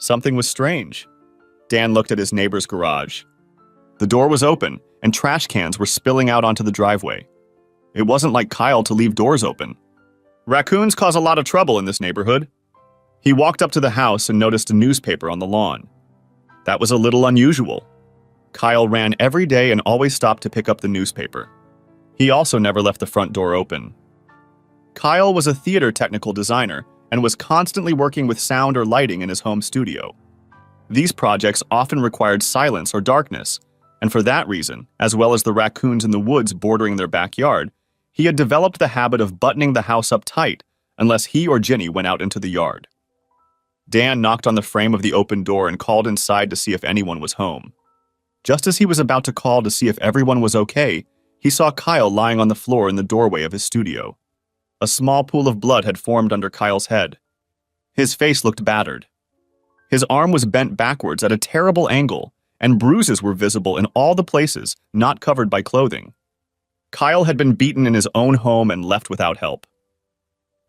Something was strange. Dan looked at his neighbor's garage. The door was open, and trash cans were spilling out onto the driveway. It wasn't like Kyle to leave doors open. Raccoons cause a lot of trouble in this neighborhood. He walked up to the house and noticed a newspaper on the lawn. That was a little unusual. Kyle ran every day and always stopped to pick up the newspaper. He also never left the front door open. Kyle was a theater technical designer and was constantly working with sound or lighting in his home studio. These projects often required silence or darkness, and for that reason, as well as the raccoons in the woods bordering their backyard, he had developed the habit of buttoning the house up tight unless he or Ginny went out into the yard. Dan knocked on the frame of the open door and called inside to see if anyone was home. Just as he was about to call to see if everyone was okay, he saw Kyle lying on the floor in the doorway of his studio. A small pool of blood had formed under Kyle's head. His face looked battered. His arm was bent backwards at a terrible angle, and bruises were visible in all the places not covered by clothing. Kyle had been beaten in his own home and left without help.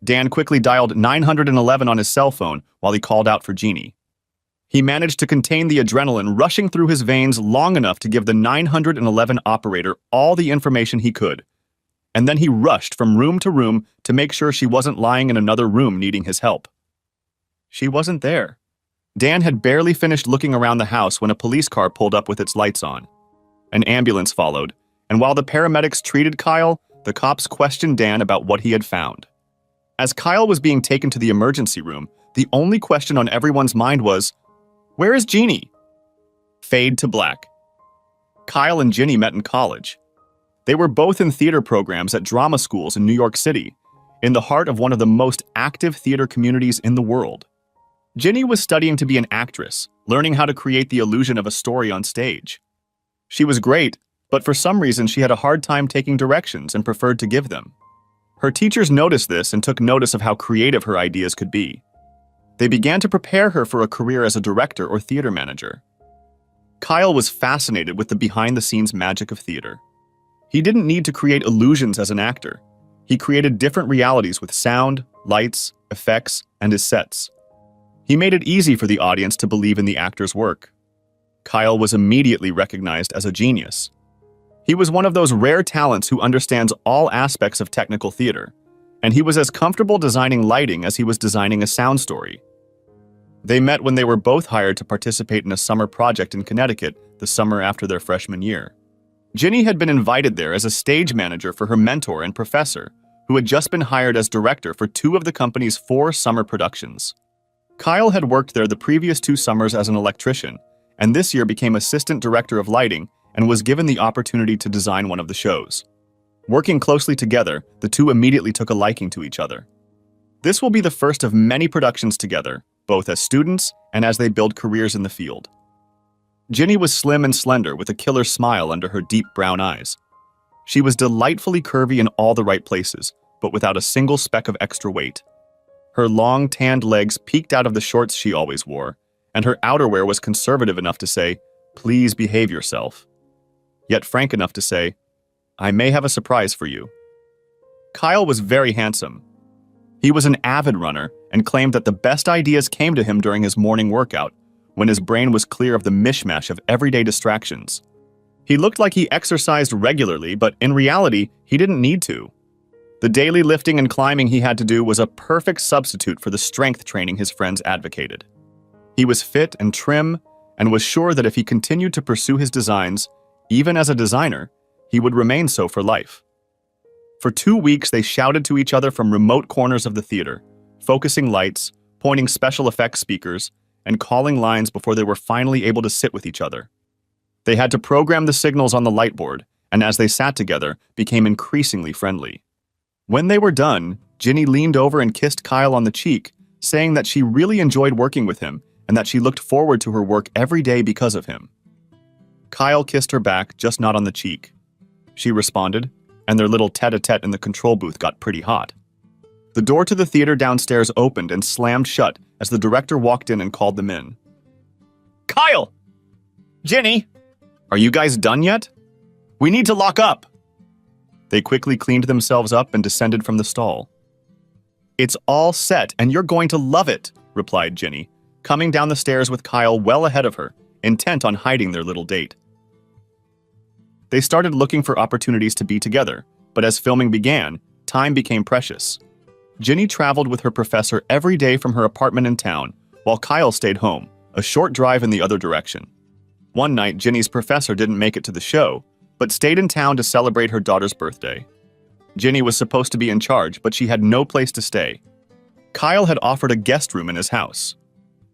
Dan quickly dialed 911 on his cell phone while he called out for Jeannie. He managed to contain the adrenaline rushing through his veins long enough to give the 911 operator all the information he could. And then he rushed from room to room to make sure she wasn't lying in another room needing his help. She wasn't there. Dan had barely finished looking around the house when a police car pulled up with its lights on. An ambulance followed, and while the paramedics treated Kyle, the cops questioned Dan about what he had found. As Kyle was being taken to the emergency room, the only question on everyone's mind was, "Where is Jeannie?" Fade to black. Kyle and Ginny met in college. They were both in theater programs at drama schools in New York City, in the heart of one of the most active theater communities in the world. Ginny was studying to be an actress, learning how to create the illusion of a story on stage. She was great, but for some reason she had a hard time taking directions and preferred to give them. Her teachers noticed this and took notice of how creative her ideas could be. They began to prepare her for a career as a director or theater manager. Kyle was fascinated with the behind-the-scenes magic of theater. He didn't need to create illusions as an actor. He created different realities with sound, lights, effects, and his sets. He made it easy for the audience to believe in the actor's work. Kyle was immediately recognized as a genius. He was one of those rare talents who understands all aspects of technical theater, and he was as comfortable designing lighting as he was designing a sound story. They met when they were both hired to participate in a summer project in Connecticut the summer after their freshman year. Ginny had been invited there as a stage manager for her mentor and professor, who had just been hired as director for 2 of the company's 4 summer productions. Kyle had worked there the previous 2 summers as an electrician, and this year became assistant director of lighting and was given the opportunity to design one of the shows. Working closely together, the 2 immediately took a liking to each other. This will be the first of many productions together, both as students and as they build careers in the field. Ginny was slim and slender with a killer smile under her deep brown eyes. She was delightfully curvy in all the right places, but without a single speck of extra weight. Her long, tanned legs peeked out of the shorts she always wore, and her outerwear was conservative enough to say, "Please behave yourself," yet frank enough to say, "I may have a surprise for you." Kyle was very handsome. He was an avid runner and claimed that the best ideas came to him during his morning workout, when his brain was clear of the mishmash of everyday distractions. He looked like he exercised regularly, but in reality, he didn't need to. The daily lifting and climbing he had to do was a perfect substitute for the strength training his friends advocated. He was fit and trim, and was sure that if he continued to pursue his designs, even as a designer, he would remain so for life. For 2 weeks, they shouted to each other from remote corners of the theater, focusing lights, pointing special effects speakers, and calling lines before they were finally able to sit with each other. They had to program the signals on the light board, and as they sat together, became increasingly friendly. When they were done, Ginny leaned over and kissed Kyle on the cheek, saying that she really enjoyed working with him and that she looked forward to her work every day because of him. Kyle kissed her back, just not on the cheek. She responded, and their little tete-a-tete in the control booth got pretty hot. The door to the theater downstairs opened and slammed shut as the director walked in and called them in. "Kyle! Ginny! Are you guys done yet? We need to lock up!" They quickly cleaned themselves up and descended from the stall. "It's all set, and you're going to love it," replied Ginny, coming down the stairs with Kyle well ahead of her, intent on hiding their little date. They started looking for opportunities to be together, but as filming began, time became precious. Ginny traveled with her professor every day from her apartment in town, while Kyle stayed home, a short drive in the other direction. One night, Ginny's professor didn't make it to the show, but stayed in town to celebrate her daughter's birthday. Ginny was supposed to be in charge, but she had no place to stay. Kyle had offered a guest room in his house.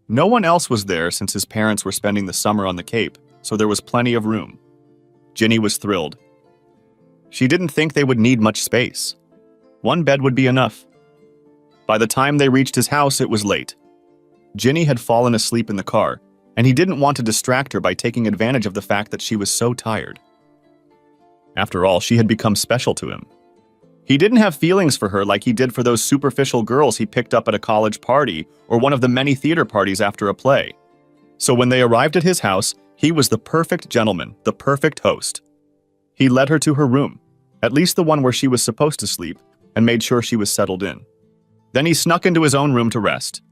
No one else was there since his parents were spending the summer on the Cape, so there was plenty of room. Ginny was thrilled. She didn't think they would need much space. One bed would be enough. By the time they reached his house, it was late. Ginny had fallen asleep in the car, and he didn't want to distract her by taking advantage of the fact that she was so tired. After all, she had become special to him. He didn't have feelings for her like he did for those superficial girls he picked up at a college party or one of the many theater parties after a play. So when they arrived at his house, he was the perfect gentleman, the perfect host. He led her to her room, at least the one where she was supposed to sleep, and made sure she was settled in. Then he snuck into his own room to rest.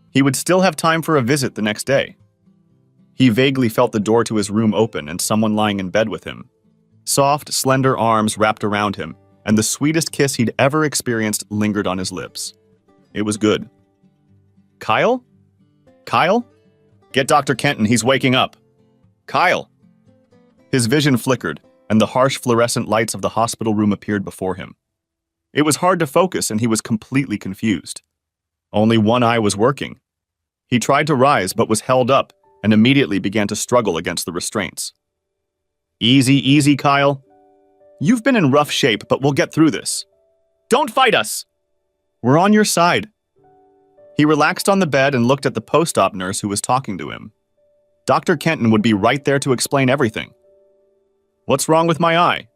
He would still have time for a visit the next day. He vaguely felt the door to his room open and someone lying in bed with him. Soft, slender arms wrapped around him, and the sweetest kiss he'd ever experienced lingered on his lips. It was good. Kyle? Kyle? Get Dr. Kenton, he's waking up. Kyle! His vision flickered, and the harsh fluorescent lights of the hospital room appeared before him. It was hard to focus, and he was completely confused. Only one eye was working. He tried to rise, but was held up, and immediately began to struggle against the restraints. Easy, easy, Kyle. You've been in rough shape, but we'll get through this. Don't fight us! We're on your side. He relaxed on the bed and looked at the post-op nurse who was talking to him. Dr. Kenton would be right there to explain everything. What's wrong with my eye?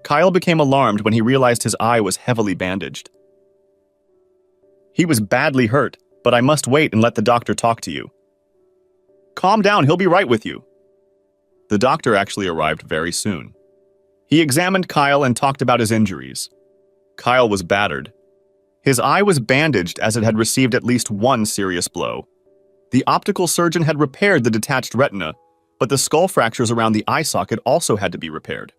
Kyle became alarmed when he realized his eye was heavily bandaged. He was badly hurt, but I must wait and let the doctor talk to you. Calm down, he'll be right with you. The doctor actually arrived very soon. He examined Kyle and talked about his injuries. Kyle was battered. His eye was bandaged as it had received at least one serious blow. The optical surgeon had repaired the detached retina, but the skull fractures around the eye socket also had to be repaired.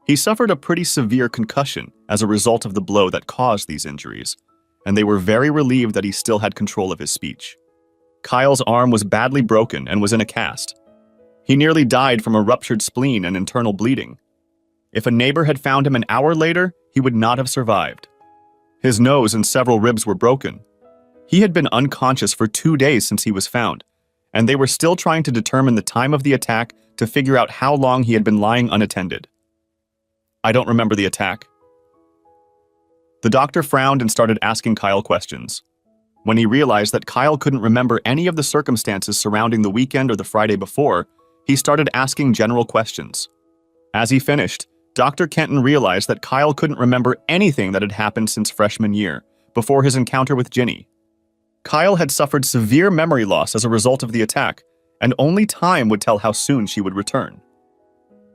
He suffered a pretty severe concussion as a result of the blow that caused these injuries, and they were very relieved that he still had control of his speech. Kyle's arm was badly broken and was in a cast. He nearly died from a ruptured spleen and internal bleeding. If a neighbor had found him an hour later, he would not have survived. His nose and several ribs were broken. He had been unconscious for 2 days since he was found, and they were still trying to determine the time of the attack to figure out how long he had been lying unattended. I don't remember the attack. The doctor frowned and started asking Kyle questions. When he realized that Kyle couldn't remember any of the circumstances surrounding the weekend or the Friday before, he started asking general questions. As he finished, Dr. Kenton realized that Kyle couldn't remember anything that had happened since freshman year, before his encounter with Ginny. Kyle had suffered severe memory loss as a result of the attack, and only time would tell how soon she would return.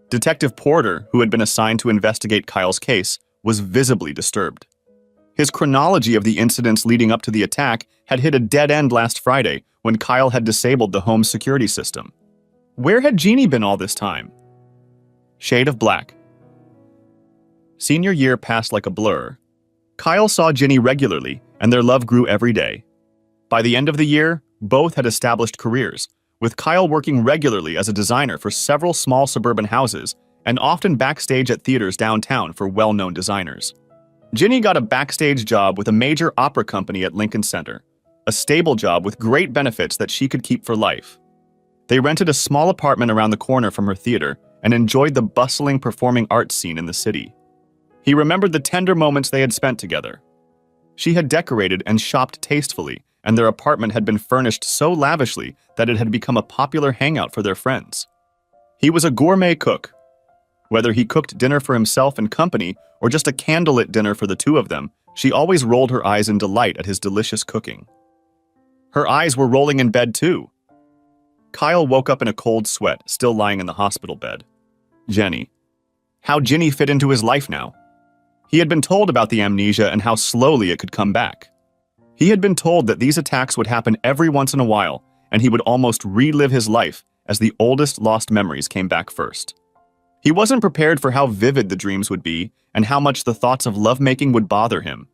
Detective Porter, who had been assigned to investigate Kyle's case, was visibly disturbed. His chronology of the incidents leading up to the attack had hit a dead end last Friday when Kyle had disabled the home's security system. Where had Jeannie been all this time? Shade of black. Senior year passed like a blur. Kyle saw Ginny regularly, and their love grew every day. By the end of the year, both had established careers, with Kyle working regularly as a designer for several small suburban houses and often backstage at theaters downtown for well-known designers. Ginny got a backstage job with a major opera company at Lincoln Center, a stable job with great benefits that she could keep for life. They rented a small apartment around the corner from her theater and enjoyed the bustling performing arts scene in the city. He remembered the tender moments they had spent together. She had decorated and shopped tastefully, and their apartment had been furnished so lavishly that it had become a popular hangout for their friends. He was a gourmet cook. Whether he cooked dinner for himself and company or just a candlelit dinner for the two of them, she always rolled her eyes in delight at his delicious cooking. Her eyes were rolling in bed too. Kyle woke up in a cold sweat, still lying in the hospital bed. Jenny. How Ginny fit into his life now. He had been told about the amnesia and how slowly it could come back. He had been told that these attacks would happen every once in a while, and he would almost relive his life as the oldest lost memories came back first. He wasn't prepared for how vivid the dreams would be and how much the thoughts of lovemaking would bother him.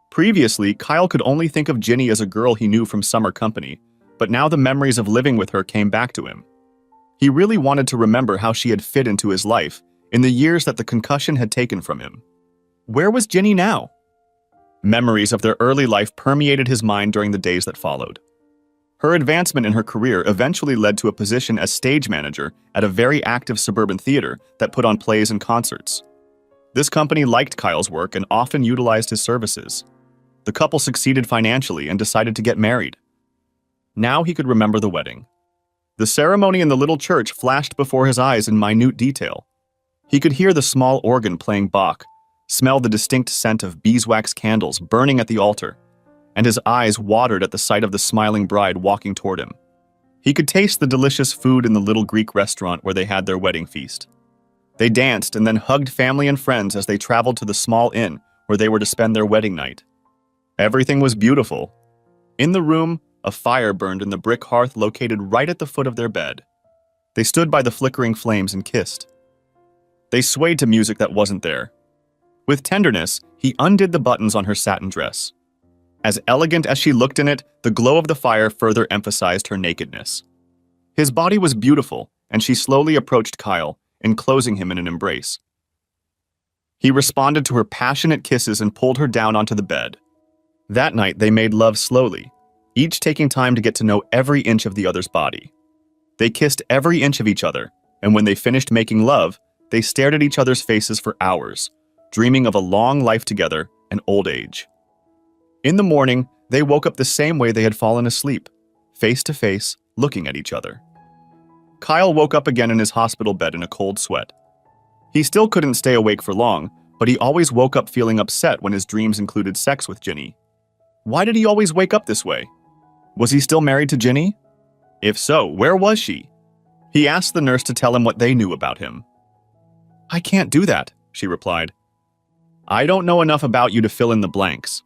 Previously, Kyle could only think of Ginny as a girl he knew from summer company, but now the memories of living with her came back to him. He really wanted to remember how she had fit into his life in the years that the concussion had taken from him. Where was Ginny now? Memories of their early life permeated his mind during the days that followed. Her advancement in her career eventually led to a position as stage manager at a very active suburban theater that put on plays and concerts. This company liked Kyle's work and often utilized his services. The couple succeeded financially and decided to get married. Now he could remember the wedding. The ceremony in the little church flashed before his eyes in minute detail. He could hear the small organ playing Bach, smell the distinct scent of beeswax candles burning at the altar, and his eyes watered at the sight of the smiling bride walking toward him. He could taste the delicious food in the little Greek restaurant where they had their wedding feast. They danced and then hugged family and friends as they traveled to the small inn where they were to spend their wedding night. Everything was beautiful. In the room, a fire burned in the brick hearth located right at the foot of their bed. They stood by the flickering flames and kissed. They swayed to music that wasn't there. With tenderness, he undid the buttons on her satin dress. As elegant as she looked in it, the glow of the fire further emphasized her nakedness. His body was beautiful, and she slowly approached Kyle, enclosing him in an embrace. He responded to her passionate kisses and pulled her down onto the bed. That night, they made love slowly, each taking time to get to know every inch of the other's body. They kissed every inch of each other, and when they finished making love, they stared at each other's faces for hours, dreaming of a long life together and old age. In the morning, they woke up the same way they had fallen asleep, face to face, looking at each other. Kyle woke up again in his hospital bed in a cold sweat. He still couldn't stay awake for long, but he always woke up feeling upset when his dreams included sex with Ginny. Why did he always wake up this way? Was he still married to Ginny? If so, where was she? He asked the nurse to tell him what they knew about him. "I can't do that," she replied. "I don't know enough about you to fill in the blanks.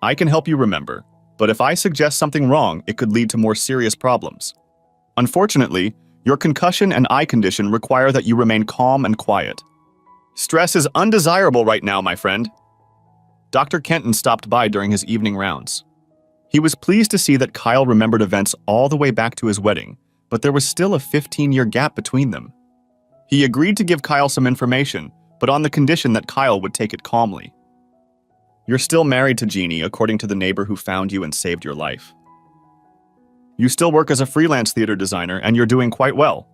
I can help you remember, but if I suggest something wrong, it could lead to more serious problems. Unfortunately, your concussion and eye condition require that you remain calm and quiet. Stress is undesirable right now, my friend." Dr. Kenton stopped by during his evening rounds. He was pleased to see that Kyle remembered events all the way back to his wedding, but there was still a 15-year gap between them. He agreed to give Kyle some information, but on the condition that Kyle would take it calmly. "You're still married to Jeannie, according to the neighbor who found you and saved your life. You still work as a freelance theater designer, and you're doing quite well.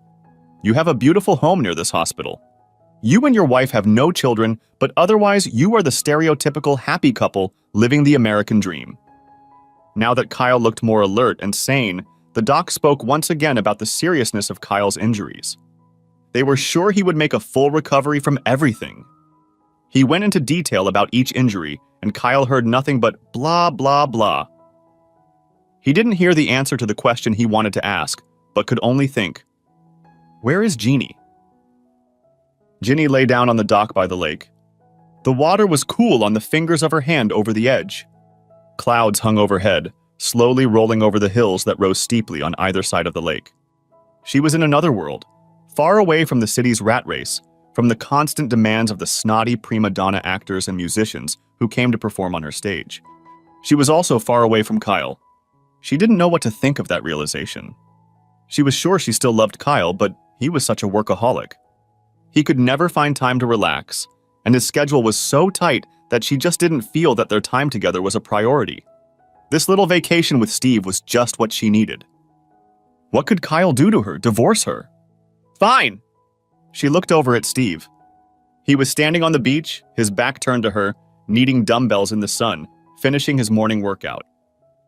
You have a beautiful home near this hospital. You and your wife have no children, but otherwise you are the stereotypical happy couple living the American dream." Now that Kyle looked more alert and sane, the doc spoke once again about the seriousness of Kyle's injuries. They were sure he would make a full recovery from everything. He went into detail about each injury, and Kyle heard nothing but blah, blah, blah. He didn't hear the answer to the question he wanted to ask, but could only think, "Where is Jeannie?" Ginny lay down on the dock by the lake. The water was cool on the fingers of her hand over the edge. Clouds hung overhead, slowly rolling over the hills that rose steeply on either side of the lake. She was in another world, far away from the city's rat race, from the constant demands of the snotty prima donna actors and musicians who came to perform on her stage. She was also far away from Kyle. She didn't know what to think of that realization. She was sure she still loved Kyle, but he was such a workaholic. He could never find time to relax, and his schedule was so tight that she just didn't feel that their time together was a priority. This little vacation with Steve was just what she needed. What could Kyle do to her? Divorce her? Fine! She looked over at Steve. He was standing on the beach, his back turned to her, kneading dumbbells in the sun, finishing his morning workout.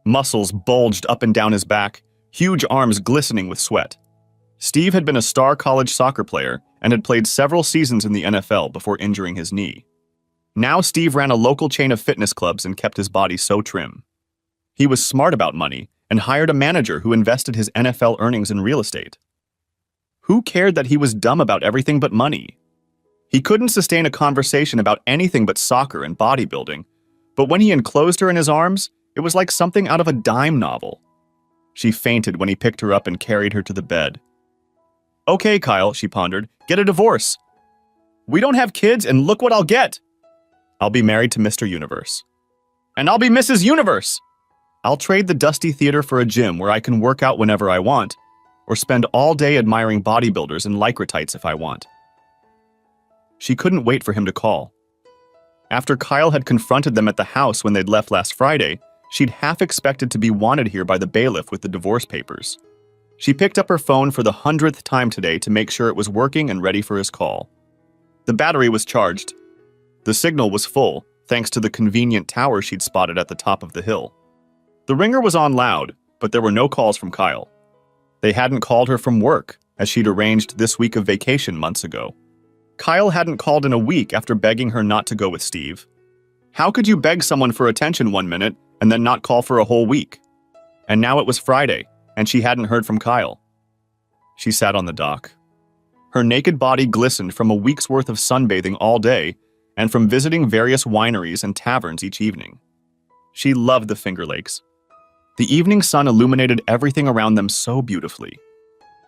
Muscles bulged up and down his back, huge arms glistening with sweat. Steve had been a star college soccer player and had played several seasons in the NFL before injuring his knee. Now Steve ran a local chain of fitness clubs and kept his body so trim. He was smart about money and hired a manager who invested his NFL earnings in real estate. Who cared that he was dumb about everything but money? He couldn't sustain a conversation about anything but soccer and bodybuilding, But when he enclosed her in his arms, it was like something out of a dime novel. She fainted when he picked her up and carried her to the bed. "Okay, Kyle," she pondered, "get a divorce. We don't have kids, and look what I'll get. I'll be married to Mr. Universe. And I'll be Mrs. Universe. I'll trade the dusty theater for a gym where I can work out whenever I want, or spend all day admiring bodybuilders and lycra tights if I want." She couldn't wait for him to call. After Kyle had confronted them at the house when they'd left last Friday, she'd half expected to be wanted here by the bailiff with the divorce papers. She picked up her phone for the 100th time today to make sure it was working and ready for his call. The battery was charged. The signal was full, thanks to the convenient tower she'd spotted at the top of the hill. The ringer was on loud, but there were no calls from Kyle. They hadn't called her from work, as she'd arranged this week of vacation months ago. Kyle hadn't called in a week after begging her not to go with Steve. How could you beg someone for attention one minute and then not call for a whole week? And now it was Friday, and she hadn't heard from Kyle. She sat on the dock. Her naked body glistened from a week's worth of sunbathing all day and from visiting various wineries and taverns each evening. She loved the Finger Lakes. The evening sun illuminated everything around them so beautifully.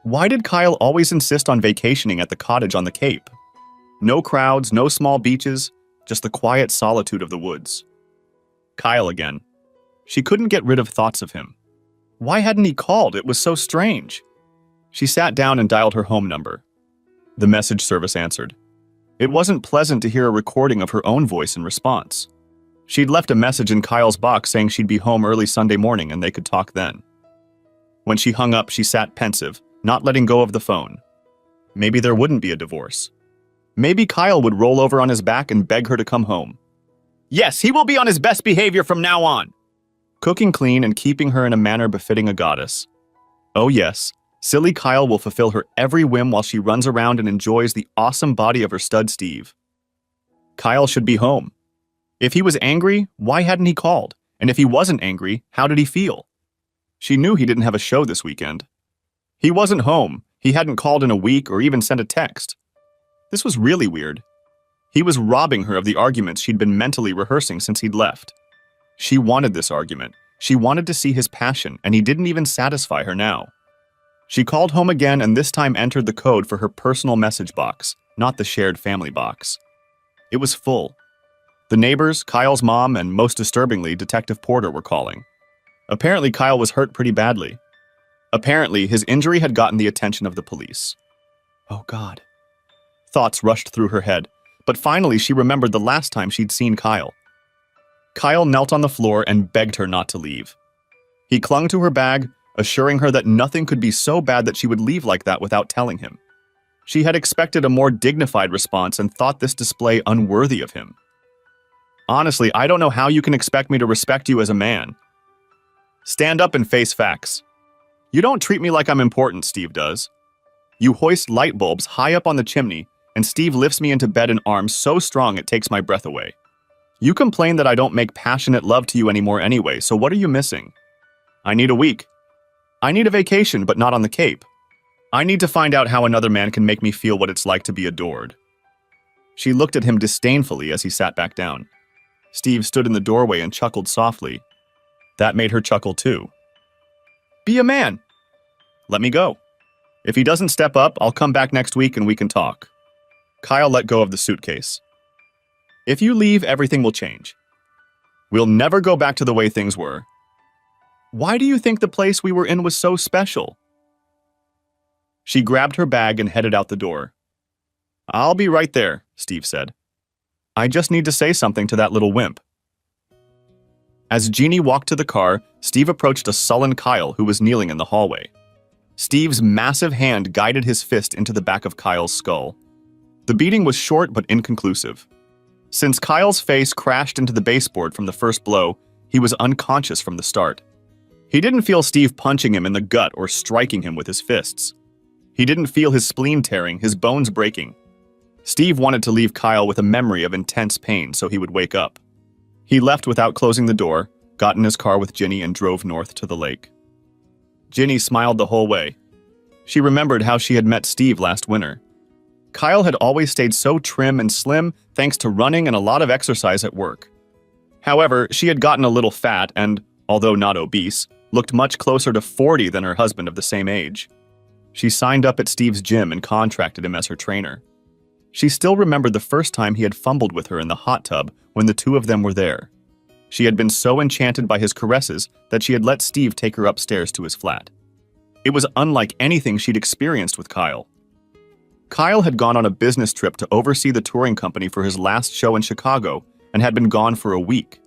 Why did Kyle always insist on vacationing at the cottage on the Cape? No crowds, no small beaches, just the quiet solitude of the woods. Kyle again. She couldn't get rid of thoughts of him. Why hadn't he called? It was so strange. She sat down and dialed her home number. The message service answered. It wasn't pleasant to hear a recording of her own voice in response. She'd left a message in Kyle's box saying she'd be home early Sunday morning and they could talk then. When she hung up, she sat pensive, not letting go of the phone. Maybe there wouldn't be a divorce. Maybe Kyle would roll over on his back and beg her to come home. Yes, he will be on his best behavior from now on. Cooking clean and keeping her in a manner befitting a goddess. Oh yes, silly Kyle will fulfill her every whim while she runs around and enjoys the awesome body of her stud Steve. Kyle should be home. If he was angry, why hadn't he called? And if he wasn't angry, how did he feel? She knew he didn't have a show this weekend. He wasn't home. He hadn't called in a week or even sent a text. This was really weird. He was robbing her of the arguments she'd been mentally rehearsing since he'd left. She wanted this argument. She wanted to see his passion, and he didn't even satisfy her now. She called home again and this time entered the code for her personal message box, not the shared family box. It was full. The neighbors, Kyle's mom, and most disturbingly, Detective Porter were calling. Apparently, Kyle was hurt pretty badly. Apparently, his injury had gotten the attention of the police. Oh God. Thoughts rushed through her head, but finally she remembered the last time she'd seen Kyle. Kyle knelt on the floor and begged her not to leave. He clung to her bag, assuring her that nothing could be so bad that she would leave like that without telling him. She had expected a more dignified response and thought this display unworthy of him. Honestly, I don't know how you can expect me to respect you as a man. Stand up and face facts. You don't treat me like I'm important, Steve does. You hoist light bulbs high up on the chimney, and Steve lifts me into bed in arms so strong it takes my breath away. You complain that I don't make passionate love to you anymore anyway, so what are you missing? I need a week. I need a vacation, but not on the Cape. I need to find out how another man can make me feel what it's like to be adored. She looked at him disdainfully as he sat back down. Steve stood in the doorway and chuckled softly. That made her chuckle too. Be a man. Let me go. If he doesn't step up, I'll come back next week and we can talk. Kyle let go of the suitcase. If you leave, everything will change. We'll never go back to the way things were. Why do you think the place we were in was so special? She grabbed her bag and headed out the door. I'll be right there, Steve said. I just need to say something to that little wimp. As Jeannie walked to the car, Steve approached a sullen Kyle who was kneeling in the hallway. Steve's massive hand guided his fist into the back of Kyle's skull. The beating was short but inconclusive. Since Kyle's face crashed into the baseboard from the first blow, he was unconscious from the start. He didn't feel Steve punching him in the gut or striking him with his fists. He didn't feel his spleen tearing, his bones breaking. Steve wanted to leave Kyle with a memory of intense pain so he would wake up. He left without closing the door, got in his car with Ginny and drove north to the lake. Ginny smiled the whole way. She remembered how she had met Steve last winter. Kyle had always stayed so trim and slim thanks to running and a lot of exercise at work. However, she had gotten a little fat and, although not obese, looked much closer to 40 than her husband of the same age. She signed up at Steve's gym and contracted him as her trainer. She still remembered the first time he had fumbled with her in the hot tub when the two of them were there. She had been so enchanted by his caresses that she had let Steve take her upstairs to his flat. It was unlike anything she'd experienced with Kyle. Kyle had gone on a business trip to oversee the touring company for his last show in Chicago and had been gone for a week.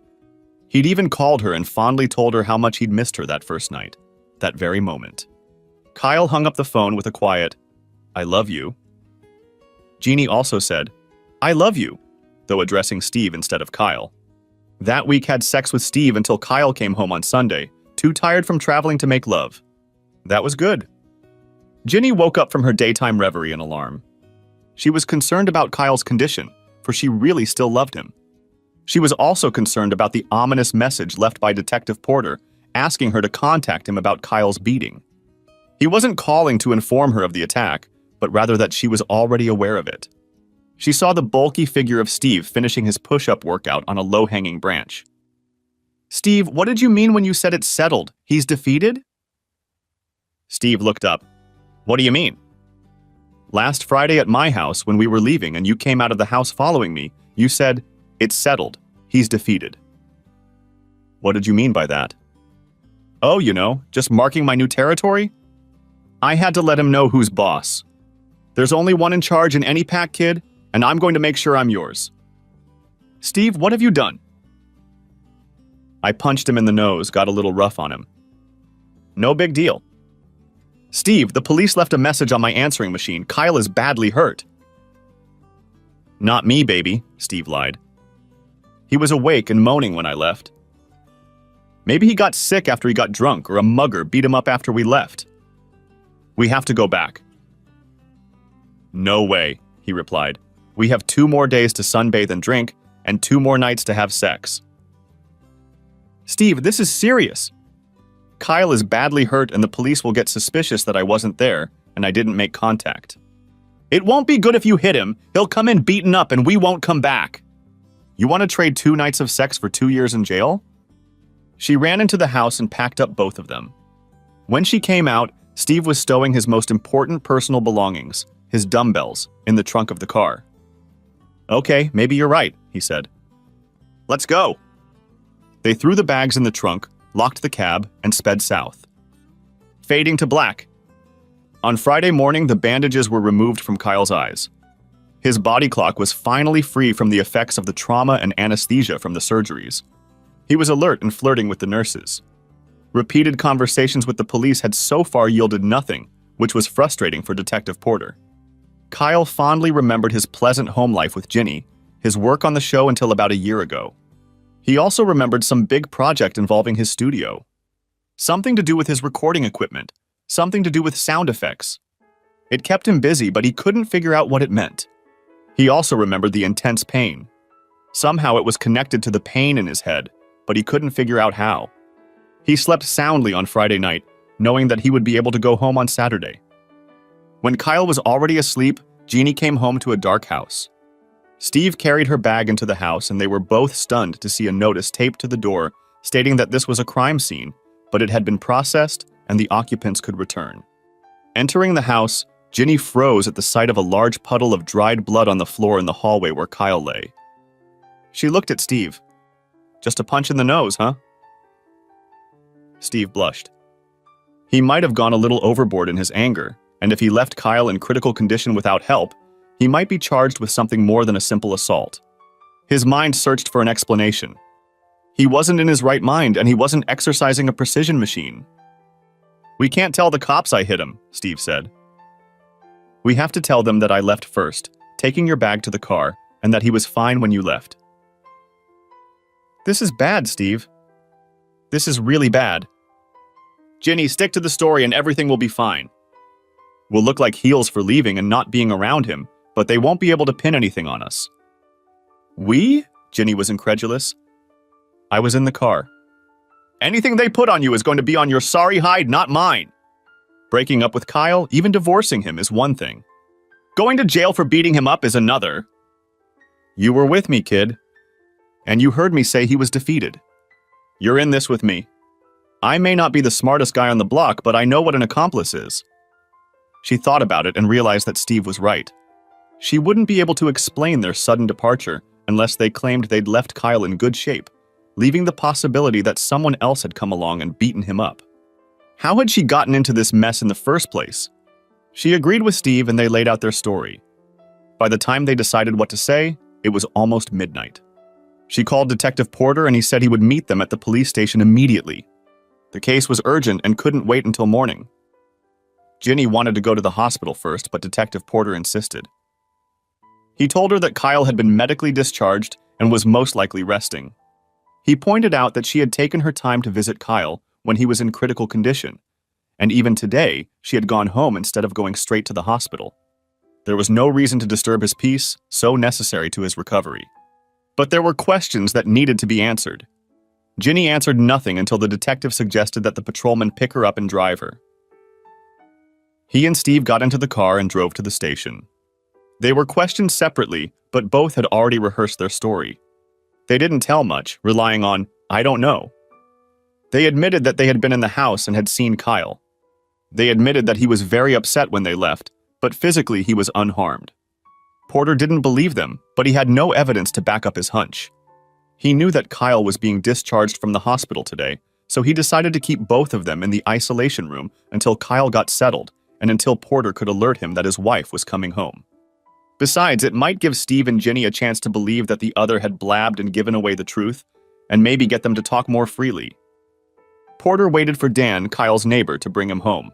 He'd even called her and fondly told her how much he'd missed her that first night, that very moment. Kyle hung up the phone with a quiet, "I love you." Jeannie also said, "I love you," though addressing Steve instead of Kyle. That week had sex with Steve until Kyle came home on Sunday, too tired from traveling to make love. That was good. Ginny woke up from her daytime reverie in alarm. She was concerned about Kyle's condition, for she really still loved him. She was also concerned about the ominous message left by Detective Porter, asking her to contact him about Kyle's beating. He wasn't calling to inform her of the attack, but rather that she was already aware of it. She saw the bulky figure of Steve finishing his push-up workout on a low-hanging branch. "Steve, what did you mean when you said it's settled? He's defeated?" Steve looked up. "What do you mean?" "Last Friday at my house when we were leaving and you came out of the house following me, you said, 'It's settled. He's defeated.'" "What did you mean by that?" "Oh, just marking my new territory? I had to let him know who's boss. There's only one in charge in any pack, kid, and I'm going to make sure I'm yours." "Steve, what have you done?" "I punched him in the nose, got a little rough on him." "No big deal." "Steve, the police left a message on my answering machine. Kyle is badly hurt." "Not me, baby," Steve lied. "He was awake and moaning when I left." "Maybe he got sick after he got drunk, or a mugger beat him up after we left." "We have to go back." "No way," he replied. "We have 2 more days to sunbathe and drink, and 2 more nights to have sex." "Steve, this is serious. Kyle is badly hurt and the police will get suspicious that I wasn't there and I didn't make contact." "It won't be good if you hit him. He'll come in beaten up and we won't come back." "You want to trade 2 nights of sex for 2 years in jail?" She ran into the house and packed up both of them. When she came out, Steve was stowing his most important personal belongings, his dumbbells, in the trunk of the car. "Okay, maybe you're right," he said. "Let's go." They threw the bags in the trunk, locked the cab, and sped south. Fading to black. On Friday morning, the bandages were removed from Kyle's eyes. His body clock was finally free from the effects of the trauma and anesthesia from the surgeries. He was alert and flirting with the nurses. Repeated conversations with the police had so far yielded nothing, which was frustrating for Detective Porter. Kyle fondly remembered his pleasant home life with Ginny, his work on the show until about a year ago. He also remembered some big project involving his studio. Something to do with his recording equipment, something to do with sound effects. It kept him busy, but he couldn't figure out what it meant. He also remembered the intense pain. Somehow it was connected to the pain in his head, but he couldn't figure out how. He slept soundly on Friday night, knowing that he would be able to go home on Saturday. When Kyle was already asleep, Jeannie came home to a dark house. Steve carried her bag into the house and they were both stunned to see a notice taped to the door stating that this was a crime scene, but it had been processed and the occupants could return. Entering the house, Ginny froze at the sight of a large puddle of dried blood on the floor in the hallway where Kyle lay. She looked at Steve. "Just a punch in the nose, huh?" Steve blushed. He might have gone a little overboard in his anger, and if he left Kyle in critical condition without help, he might be charged with something more than a simple assault. His mind searched for an explanation. He wasn't in his right mind, and he wasn't exercising a precision machine. "We can't tell the cops I hit him," Steve said. "We have to tell them that I left first, taking your bag to the car, and that he was fine when you left." "This is bad, Steve. This is really bad." "Ginny, stick to the story and everything will be fine. We'll look like heels for leaving and not being around him, but they won't be able to pin anything on us." "We?" Ginny was incredulous. "I was in the car." "Anything they put on you is going to be on your sorry hide, not mine. Breaking up with Kyle, even divorcing him, is one thing. Going to jail for beating him up is another." "You were with me, kid." And you heard me say he was defeated. You're in this with me. I may not be the smartest guy on the block, but I know what an accomplice is. She thought about it and realized that Steve was right. She wouldn't be able to explain their sudden departure unless they claimed they'd left Kyle in good shape, leaving the possibility that someone else had come along and beaten him up. How had she gotten into this mess in the first place? She agreed with Steve and they laid out their story. By the time they decided what to say, it was almost midnight. She called Detective Porter and he said he would meet them at the police station immediately. The case was urgent and couldn't wait until morning. Ginny wanted to go to the hospital first, but Detective Porter insisted. He told her that Kyle had been medically discharged and was most likely resting. He pointed out that she had taken her time to visit Kyle when he was in critical condition, and even today, she had gone home instead of going straight to the hospital. There was no reason to disturb his peace, so necessary to his recovery. But there were questions that needed to be answered. Ginny answered nothing until the detective suggested that the patrolman pick her up and drive her. He and Steve got into the car and drove to the station. They were questioned separately, but both had already rehearsed their story. They didn't tell much, relying on, "I don't know." They admitted that they had been in the house and had seen Kyle. They admitted that he was very upset when they left, but physically he was unharmed. Porter didn't believe them, but he had no evidence to back up his hunch. He knew that Kyle was being discharged from the hospital today, so he decided to keep both of them in the isolation room until Kyle got settled and until Porter could alert him that his wife was coming home. Besides, it might give Steve and Ginny a chance to believe that the other had blabbed and given away the truth, and maybe get them to talk more freely. Porter waited for Dan, Kyle's neighbor, to bring him home.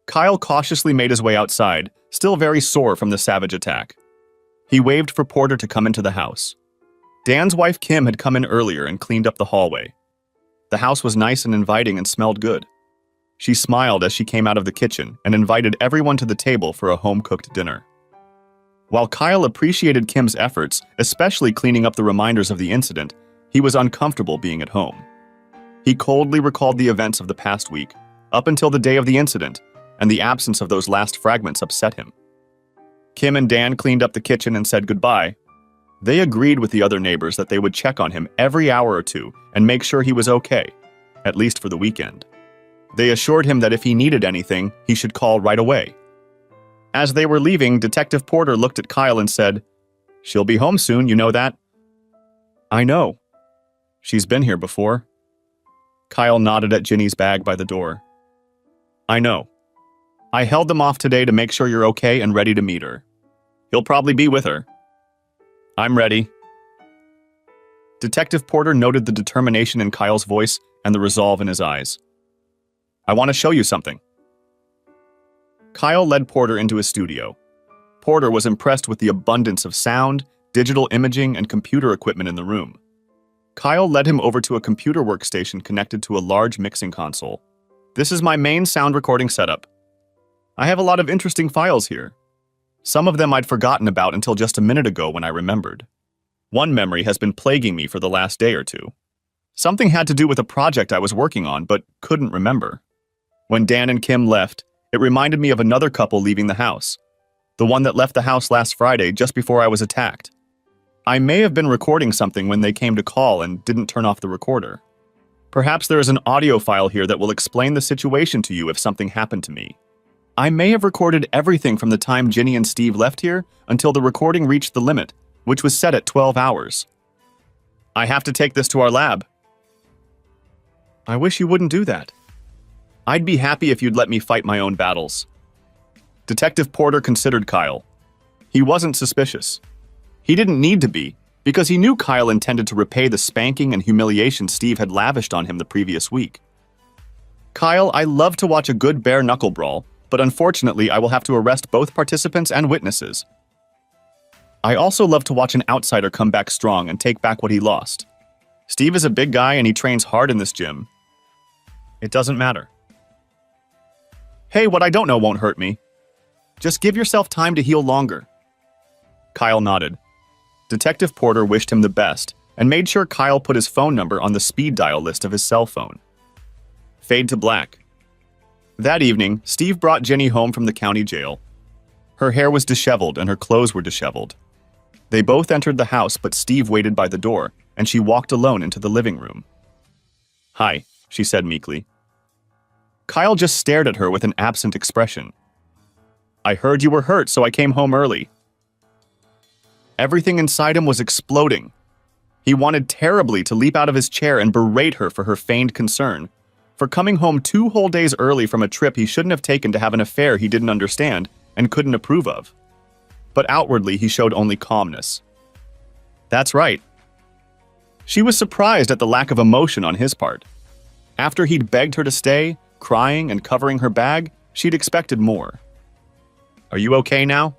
Kyle cautiously made his way outside, still very sore from the savage attack. He waved for Porter to come into the house. Dan's wife Kim had come in earlier and cleaned up the hallway. The house was nice and inviting and smelled good. She smiled as she came out of the kitchen and invited everyone to the table for a home-cooked dinner. While Kyle appreciated Kim's efforts, especially cleaning up the reminders of the incident, he was uncomfortable being at home. He coldly recalled the events of the past week, up until the day of the incident, and the absence of those last fragments upset him. Kim and Dan cleaned up the kitchen and said goodbye. They agreed with the other neighbors that they would check on him every hour or two and make sure he was okay, at least for the weekend. They assured him that if he needed anything, he should call right away. As they were leaving, Detective Porter looked at Kyle and said, "She'll be home soon, you know that?" "I know. She's been here before." Kyle nodded at Ginny's bag by the door. "I know. I held them off today to make sure you're okay and ready to meet her. He'll probably be with her." "I'm ready." Detective Porter noted the determination in Kyle's voice and the resolve in his eyes. "I want to show you something." Kyle led Porter into his studio. Porter was impressed with the abundance of sound, digital imaging, and computer equipment in the room. Kyle led him over to a computer workstation connected to a large mixing console. "This is my main sound recording setup. I have a lot of interesting files here. Some of them I'd forgotten about until just a minute ago when I remembered. One memory has been plaguing me for the last day or two. Something had to do with a project I was working on but couldn't remember. When Dan and Kim left, it reminded me of another couple leaving the house. The one that left the house last Friday just before I was attacked. I may have been recording something when they came to call and didn't turn off the recorder. Perhaps there is an audio file here that will explain the situation to you if something happened to me. I may have recorded everything from the time Ginny and Steve left here until the recording reached the limit, which was set at 12 hours. I have to take this to our lab." "I wish you wouldn't do that. I'd be happy if you'd let me fight my own battles." Detective Porter considered Kyle. He wasn't suspicious. He didn't need to be, because he knew Kyle intended to repay the spanking and humiliation Steve had lavished on him the previous week. "Kyle, I love to watch a good bare-knuckle brawl, but unfortunately I will have to arrest both participants and witnesses. I also love to watch an outsider come back strong and take back what he lost. Steve is a big guy and he trains hard in this gym. It doesn't matter. Hey, what I don't know won't hurt me. Just give yourself time to heal longer." Kyle nodded. Detective Porter wished him the best and made sure Kyle put his phone number on the speed dial list of his cell phone. Fade to black. That evening, Steve brought Ginny home from the county jail. Her hair was disheveled and her clothes were disheveled. They both entered the house, but Steve waited by the door, and she walked alone into the living room. "Hi," she said meekly. Kyle just stared at her with an absent expression. "I heard you were hurt, so I came home early." Everything inside him was exploding. He wanted terribly to leap out of his chair and berate her for her feigned concern, for coming home 2 whole days early from a trip he shouldn't have taken to have an affair he didn't understand and couldn't approve of. But outwardly, he showed only calmness. That's right. She was surprised at the lack of emotion on his part. After he'd begged her to stay, crying and covering her bag, she'd expected more. "Are you okay now?"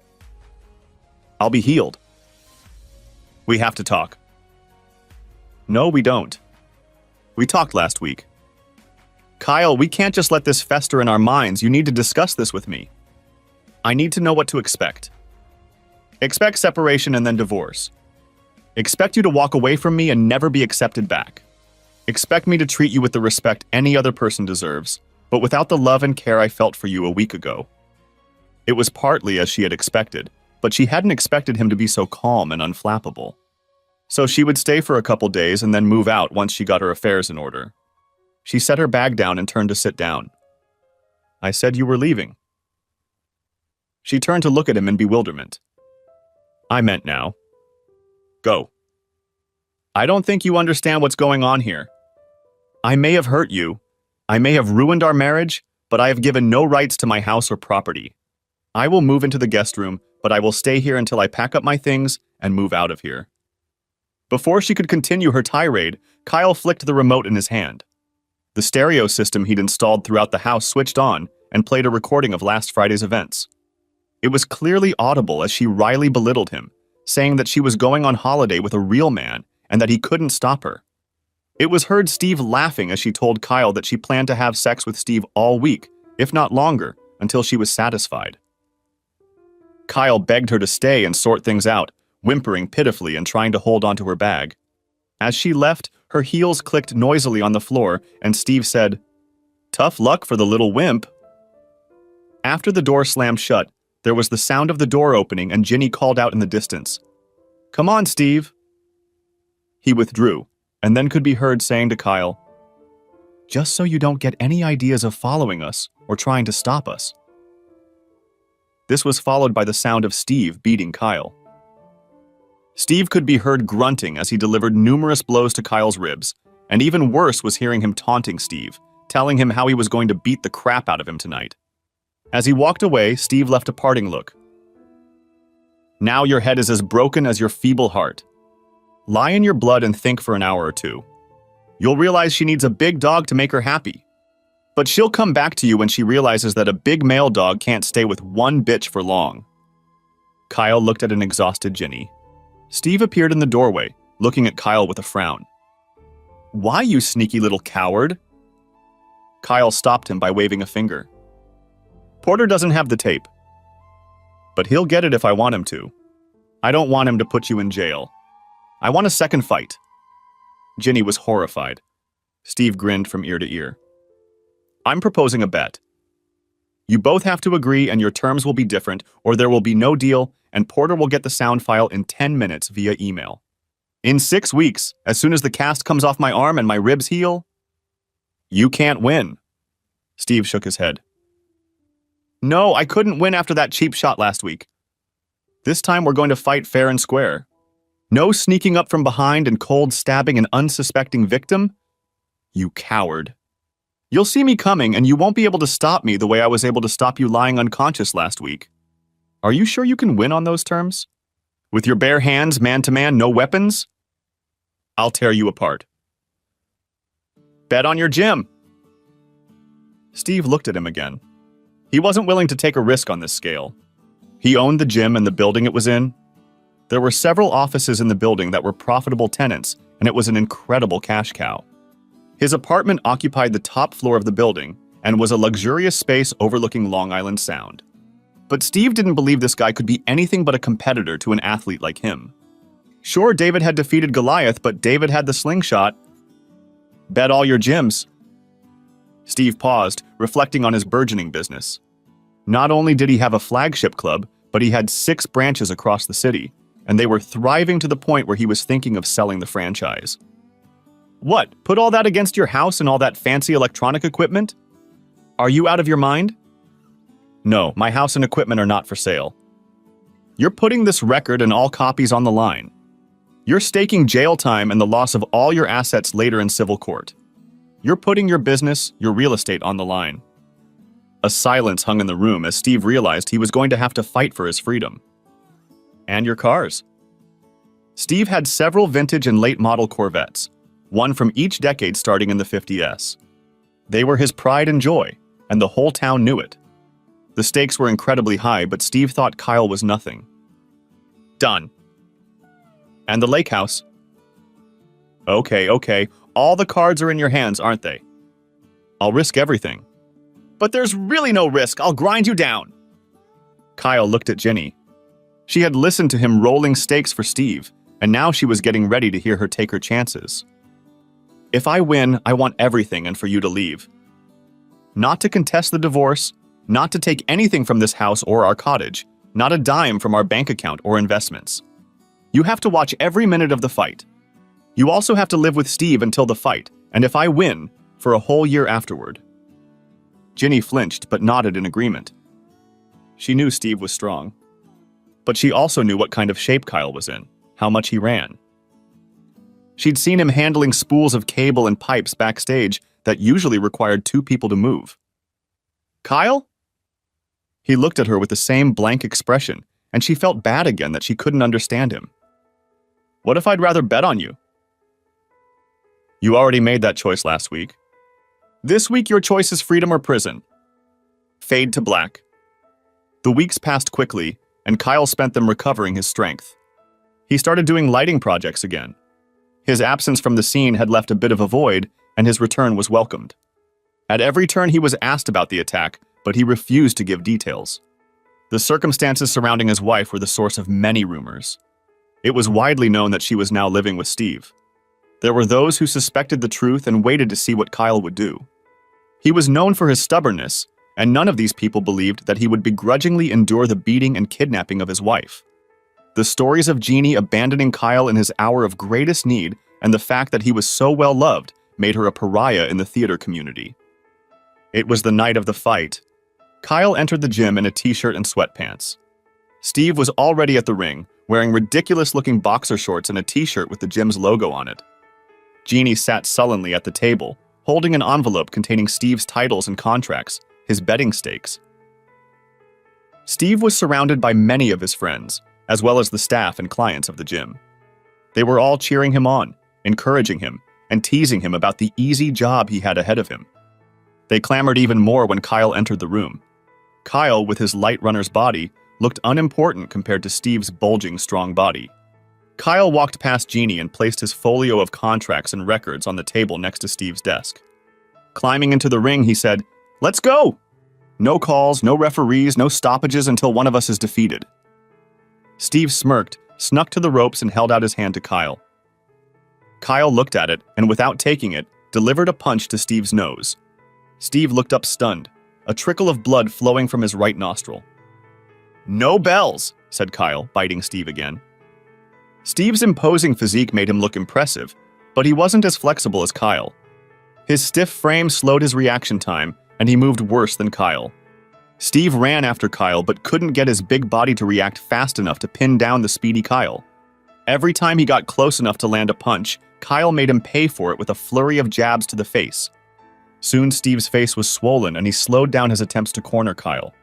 "I'll be healed." "We have to talk." "No, we don't. We talked last week." "Kyle, we can't just let this fester in our minds. You need to discuss this with me. I need to know what to expect. Expect separation and then divorce. Expect you to walk away from me and never be accepted back. Expect me to treat you with the respect any other person deserves, but without the love and care I felt for you a week ago." It was partly as she had expected, but she hadn't expected him to be so calm and unflappable. So she would stay for a couple days and then move out once she got her affairs in order. She set her bag down and turned to sit down. "I said you were leaving." She turned to look at him in bewilderment. "I meant now. Go." "I don't think you understand what's going on here. I may have hurt you. I may have ruined our marriage, but I have given no rights to my house or property. I will move into the guest room, but I will stay here until I pack up my things and move out of here." Before she could continue her tirade, Kyle flicked the remote in his hand. The stereo system he'd installed throughout the house switched on and played a recording of last Friday's events. It was clearly audible as she wryly belittled him, saying that she was going on holiday with a real man and that he couldn't stop her. It was heard Steve laughing as she told Kyle that she planned to have sex with Steve all week, if not longer, until she was satisfied. Kyle begged her to stay and sort things out, whimpering pitifully and trying to hold onto her bag. As she left, her heels clicked noisily on the floor, and Steve said, "Tough luck for the little wimp." After the door slammed shut, there was the sound of the door opening and Ginny called out in the distance, "Come on, Steve." He withdrew, and then could be heard saying to Kyle, "Just so you don't get any ideas of following us or trying to stop us." This was followed by the sound of Steve beating Kyle. Steve could be heard grunting as he delivered numerous blows to Kyle's ribs, and even worse was hearing him taunting Steve, telling him how he was going to beat the crap out of him tonight. As he walked away, Steve left a parting look. "Now your head is as broken as your feeble heart. Lie in your blood and think for an hour or two. You'll realize she needs a big dog to make her happy. But she'll come back to you when she realizes that a big male dog can't stay with one bitch for long." Kyle looked at an exhausted Ginny. Steve appeared in the doorway, looking at Kyle with a frown. "Why, you sneaky little coward?" Kyle stopped him by waving a finger. "Porter doesn't have the tape. But he'll get it if I want him to. I don't want him to put you in jail. I want a second fight." Ginny was horrified. Steve grinned from ear to ear. "I'm proposing a bet. You both have to agree and your terms will be different, or there will be no deal, and Porter will get the sound file in 10 minutes via email. In 6 weeks, as soon as the cast comes off my arm and my ribs heal." "You can't win." Steve shook his head. "No, I couldn't win after that cheap shot last week. This time we're going to fight fair and square. No sneaking up from behind and cold stabbing an unsuspecting victim. You coward. You'll see me coming and you won't be able to stop me the way I was able to stop you lying unconscious last week. Are you sure you can win on those terms? With your bare hands, man-to-man, no weapons? I'll tear you apart. Bet on your gym." Steve looked at him again. He wasn't willing to take a risk on this scale. He owned the gym and the building it was in. There were several offices in the building that were profitable tenants, and it was an incredible cash cow. His apartment occupied the top floor of the building and was a luxurious space overlooking Long Island Sound. But Steve didn't believe this guy could be anything but a competitor to an athlete like him. Sure, David had defeated Goliath, but David had the slingshot. Bet all your gyms. Steve paused, reflecting on his burgeoning business. Not only did he have a flagship club, but he had 6 branches across the city, and they were thriving to the point where he was thinking of selling the franchise. What, put all that against your house and all that fancy electronic equipment? Are you out of your mind? No, my house and equipment are not for sale. You're putting this record and all copies on the line. You're staking jail time and the loss of all your assets later in civil court. You're putting your business, your real estate on the line. A silence hung in the room as Steve realized he was going to have to fight for his freedom. And your cars. Steve had several vintage and late model Corvettes, one from each decade starting in the 50s. They were his pride and joy, and the whole town knew it. The stakes were incredibly high, but Steve thought Kyle was nothing. Done. And the lake house? Okay, all the cards are in your hands, aren't they? I'll risk everything. But there's really no risk, I'll grind you down. Kyle looked at Ginny. She had listened to him rolling stakes for Steve, and now she was getting ready to hear her take her chances. If I win, I want everything and for you to leave. Not to contest the divorce, not to take anything from this house or our cottage, not a dime from our bank account or investments. You have to watch every minute of the fight. You also have to live with Steve until the fight, and if I win, for a whole year afterward. Ginny flinched but nodded in agreement. She knew Steve was strong. But she also knew what kind of shape Kyle was in, how much he ran. She'd seen him handling spools of cable and pipes backstage that usually required two people to move. Kyle? He looked at her with the same blank expression, and she felt bad again that she couldn't understand him. What if I'd rather bet on you? You already made that choice last week. This week your choice is freedom or prison. Fade to black. The weeks passed quickly, and Kyle spent them recovering his strength. He started doing lighting projects again. His absence from the scene had left a bit of a void, and his return was welcomed. At every turn he was asked about the attack, but he refused to give details. The circumstances surrounding his wife were the source of many rumors. It was widely known that she was now living with Steve. There were those who suspected the truth and waited to see what Kyle would do. He was known for his stubbornness, and none of these people believed that he would begrudgingly endure the beating and kidnapping of his wife. The stories of Jeannie abandoning Kyle in his hour of greatest need and the fact that he was so well loved made her a pariah in the theater community. It was the night of the fight. Kyle entered the gym in a t-shirt and sweatpants. Steve was already at the ring, wearing ridiculous-looking boxer shorts and a t-shirt with the gym's logo on it. Jeannie sat sullenly at the table, holding an envelope containing Steve's titles and contracts, his betting stakes. Steve was surrounded by many of his friends, as well as the staff and clients of the gym. They were all cheering him on, encouraging him, and teasing him about the easy job he had ahead of him. They clamored even more when Kyle entered the room. Kyle, with his light runner's body, looked unimportant compared to Steve's bulging, strong body. Kyle walked past Jeannie and placed his folio of contracts and records on the table next to Steve's desk. Climbing into the ring, he said, "Let's go! No calls, no referees, no stoppages until one of us is defeated." Steve smirked, snuck to the ropes, and held out his hand to Kyle. Kyle looked at it, and without taking it, delivered a punch to Steve's nose. Steve looked up stunned, a trickle of blood flowing from his right nostril. "No bells," said Kyle, biting Steve again. Steve's imposing physique made him look impressive, but he wasn't as flexible as Kyle. His stiff frame slowed his reaction time, and he moved worse than Kyle. Steve ran after Kyle but couldn't get his big body to react fast enough to pin down the speedy Kyle. Every time he got close enough to land a punch, Kyle made him pay for it with a flurry of jabs to the face. Soon Steve's face was swollen and he slowed down his attempts to corner Kyle.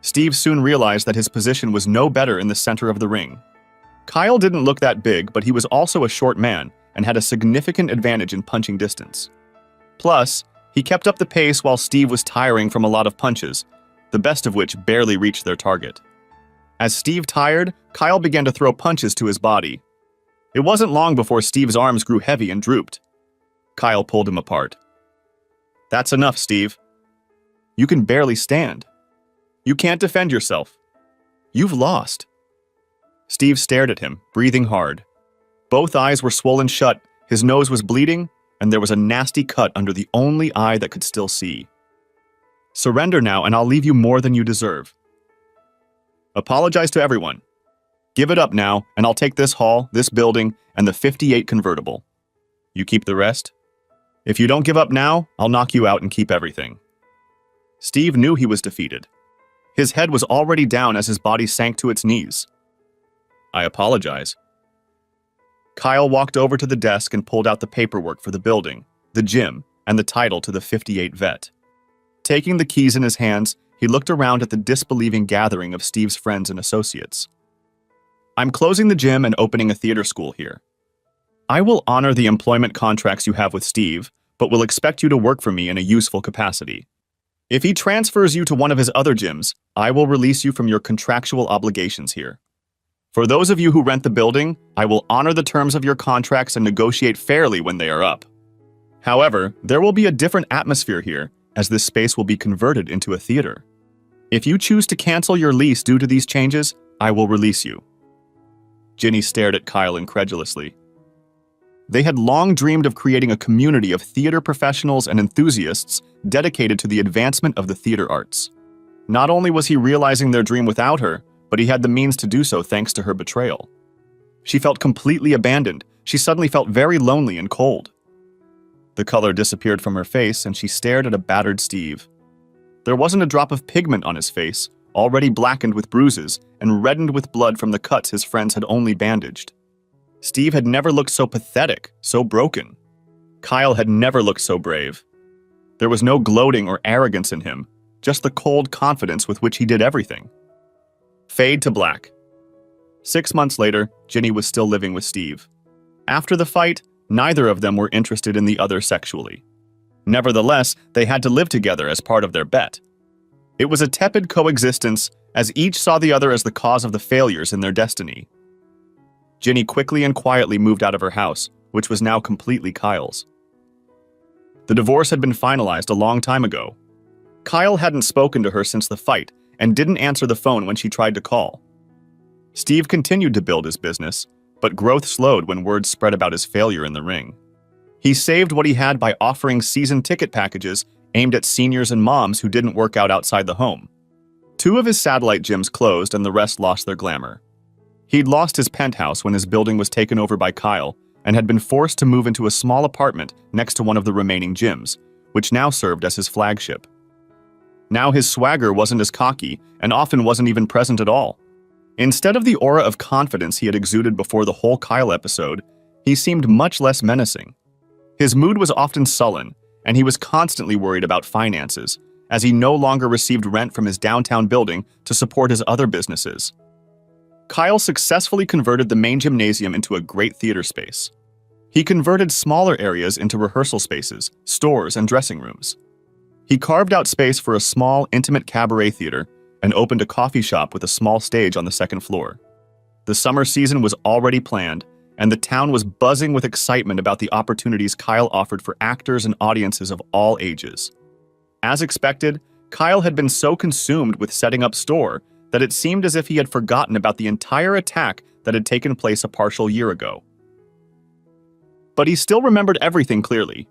Steve soon realized that his position was no better in the center of the ring. Kyle didn't look that big, but he was also a short man and had a significant advantage in punching distance. Plus, he kept up the pace while Steve was tiring from a lot of punches, the best of which barely reached their target. As Steve tired, Kyle began to throw punches to his body. It wasn't long before Steve's arms grew heavy and drooped. Kyle pulled him apart. "That's enough, Steve. You can barely stand. You can't defend yourself. You've lost." Steve stared at him, breathing hard. Both eyes were swollen shut, his nose was bleeding, and there was a nasty cut under the only eye that could still see. "Surrender now, and I'll leave you more than you deserve. Apologize to everyone. Give it up now, and I'll take this hall, this building, and the 58 convertible. You keep the rest? If you don't give up now, I'll knock you out and keep everything." Steve knew he was defeated. His head was already down as his body sank to its knees. "I apologize." Kyle walked over to the desk and pulled out the paperwork for the building, the gym, and the title to the 58 vet. Taking the keys in his hands, he looked around at the disbelieving gathering of Steve's friends and associates. "I'm closing the gym and opening a theater school here. I will honor the employment contracts you have with Steve, but will expect you to work for me in a useful capacity. If he transfers you to one of his other gyms, I will release you from your contractual obligations here. For those of you who rent the building, I will honor the terms of your contracts and negotiate fairly when they are up. However, there will be a different atmosphere here, as this space will be converted into a theater. If you choose to cancel your lease due to these changes, I will release you." Ginny stared at Kyle incredulously. They had long dreamed of creating a community of theater professionals and enthusiasts dedicated to the advancement of the theater arts. Not only was he realizing their dream without her, but he had the means to do so thanks to her betrayal. She felt completely abandoned. She suddenly felt very lonely and cold. The color disappeared from her face, and she stared at a battered Steve. There wasn't a drop of pigment on his face, already blackened with bruises and reddened with blood from the cuts his friends had only bandaged. Steve had never looked so pathetic, so broken. Kyle had never looked so brave. There was no gloating or arrogance in him, just the cold confidence with which he did everything. Fade to black. 6 months later, Ginny was still living with Steve. After the fight, neither of them were interested in the other sexually. Nevertheless, they had to live together as part of their bet. It was a tepid coexistence, as each saw the other as the cause of the failures in their destiny. Ginny quickly and quietly moved out of her house, which was now completely Kyle's. The divorce had been finalized a long time ago. Kyle hadn't spoken to her since the fight and didn't answer the phone when she tried to call. Steve continued to build his business, but growth slowed when words spread about his failure in the ring. He saved what he had by offering season ticket packages aimed at seniors and moms who didn't work out outside the home. 2 of his satellite gyms closed and the rest lost their glamour. He'd lost his penthouse when his building was taken over by Kyle and had been forced to move into a small apartment next to one of the remaining gyms, which now served as his flagship. Now his swagger wasn't as cocky and often wasn't even present at all. Instead of the aura of confidence he had exuded before the whole Kyle episode, he seemed much less menacing. His mood was often sullen, and he was constantly worried about finances, as he no longer received rent from his downtown building to support his other businesses. Kyle successfully converted the main gymnasium into a great theater space. He converted smaller areas into rehearsal spaces, stores, and dressing rooms. He carved out space for a small, intimate cabaret theater and opened a coffee shop with a small stage on the 2nd floor. The summer season was already planned, and the town was buzzing with excitement about the opportunities Kyle offered for actors and audiences of all ages. As expected, Kyle had been so consumed with setting up store that it seemed as if he had forgotten about the entire attack that had taken place a partial year ago. But he still remembered everything clearly.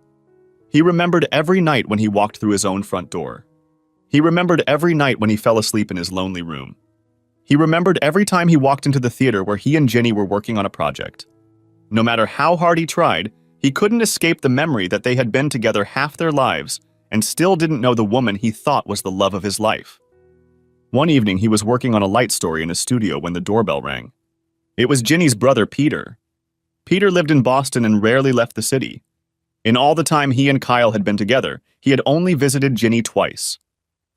He remembered every night when he walked through his own front door. He remembered every night when he fell asleep in his lonely room. He remembered every time he walked into the theater where he and Ginny were working on a project. No matter how hard he tried, he couldn't escape the memory that they had been together half their lives and still didn't know the woman he thought was the love of his life. One evening, he was working on a light story in his studio when the doorbell rang. It was Ginny's brother, Peter. Peter lived in Boston and rarely left the city. In all the time he and Kyle had been together, he had only visited Ginny twice.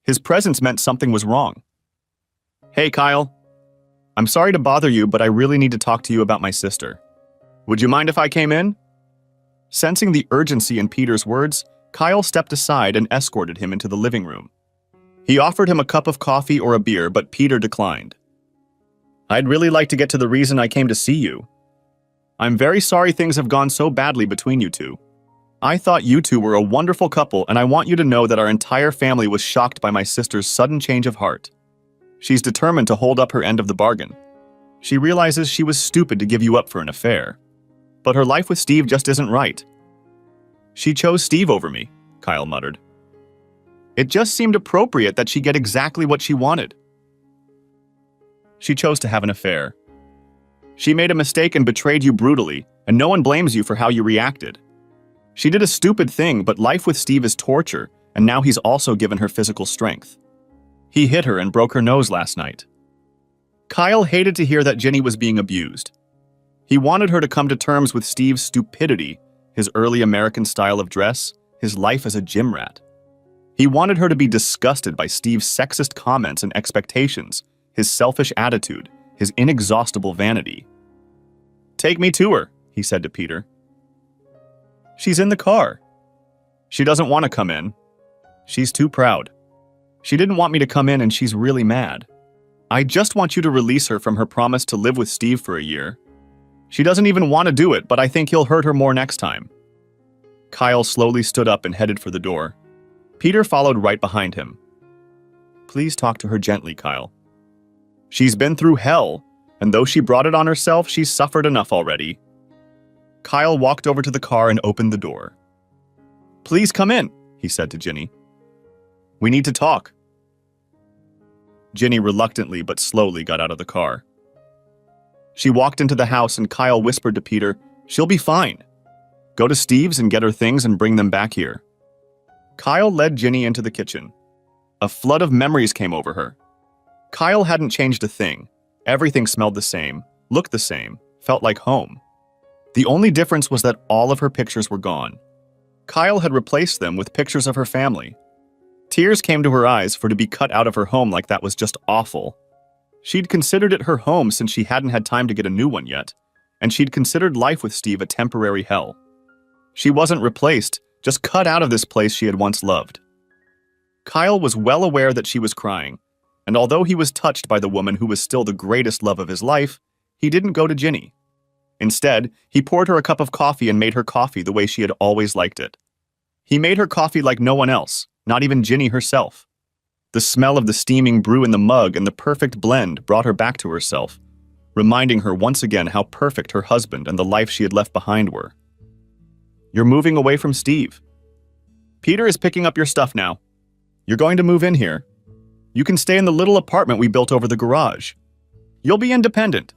His presence meant something was wrong. "Hey, Kyle. I'm sorry to bother you, but I really need to talk to you about my sister. Would you mind if I came in?" Sensing the urgency in Peter's words, Kyle stepped aside and escorted him into the living room. He offered him a cup of coffee or a beer, but Peter declined. "I'd really like to get to the reason I came to see you. I'm very sorry things have gone so badly between you two. I thought you two were a wonderful couple, and I want you to know that our entire family was shocked by my sister's sudden change of heart. She's determined to hold up her end of the bargain. She realizes she was stupid to give you up for an affair. But her life with Steve just isn't right. She chose Steve over me," Kyle muttered. "It just seemed appropriate that she get exactly what she wanted. She chose to have an affair. She made a mistake and betrayed you brutally, and no one blames you for how you reacted. She did a stupid thing, but life with Steve is torture, and now he's also given her physical strength. He hit her and broke her nose last night. Kyle hated to hear that Ginny was being abused. He wanted her to come to terms with Steve's stupidity, his early American style of dress, his life as a gym rat. He wanted her to be disgusted by Steve's sexist comments and expectations, his selfish attitude, his inexhaustible vanity. "Take me to her," he said to Peter. "She's in the car." "She doesn't want to come in. She's too proud. She didn't want me to come in and she's really mad. I just want you to release her from her promise to live with Steve for a year. She doesn't even want to do it, but I think he'll hurt her more next time." Kyle slowly stood up and headed for the door. Peter followed right behind him. "Please talk to her gently, Kyle. She's been through hell, and though she brought it on herself, she's suffered enough already." Kyle walked over to the car and opened the door. "Please come in," he said to Ginny. "We need to talk." Ginny reluctantly but slowly got out of the car. She walked into the house and Kyle whispered to Peter, "She'll be fine. Go to Steve's and get her things and bring them back here." Kyle led Ginny into the kitchen. A flood of memories came over her. Kyle hadn't changed a thing. Everything smelled the same, looked the same, felt like home. The only difference was that all of her pictures were gone. Kyle had replaced them with pictures of her family. Tears came to her eyes, for to be cut out of her home like that was just awful. She'd considered it her home since she hadn't had time to get a new one yet, and she'd considered life with Steve a temporary hell. She wasn't replaced, just cut out of this place she had once loved. Kyle was well aware that she was crying, and although he was touched by the woman who was still the greatest love of his life, he didn't go to Ginny. Instead, he poured her a cup of coffee and made her coffee the way she had always liked it. He made her coffee like no one else, not even Ginny herself. The smell of the steaming brew in the mug and the perfect blend brought her back to herself, reminding her once again how perfect her husband and the life she had left behind were. "You're moving away from Steve. Peter is picking up your stuff now. You're going to move in here. You can stay in the little apartment we built over the garage. You'll be independent.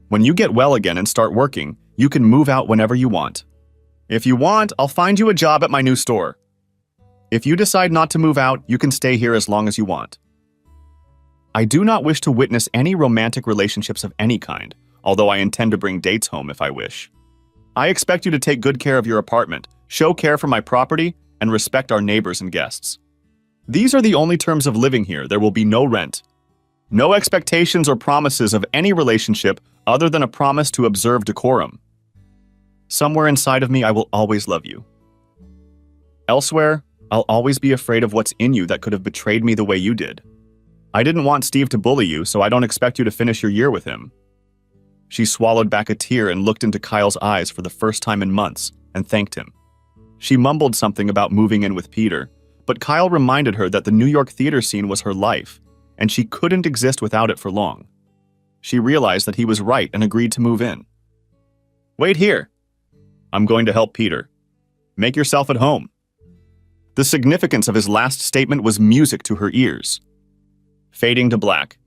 When you get well again and start working, you can move out whenever you want. If you want, I'll find you a job at my new store. If you decide not to move out, you can stay here as long as you want. I do not wish to witness any romantic relationships of any kind, although I intend to bring dates home if I wish. I expect you to take good care of your apartment, show care for my property, and respect our neighbors and guests. These are the only terms of living here. There will be no rent. No expectations or promises of any relationship other than a promise to observe decorum. Somewhere inside of me, I will always love you. Elsewhere, I'll always be afraid of what's in you that could have betrayed me the way you did. I didn't want Steve to bully you, so I don't expect you to finish your year with him." She swallowed back a tear and looked into Kyle's eyes for the first time in months and thanked him. She mumbled something about moving in with Peter, but Kyle reminded her that the New York theater scene was her life, and she couldn't exist without it for long. She realized that he was right and agreed to move in. "Wait here. I'm going to help Peter. Make yourself at home." The significance of his last statement was music to her ears. Fading to black.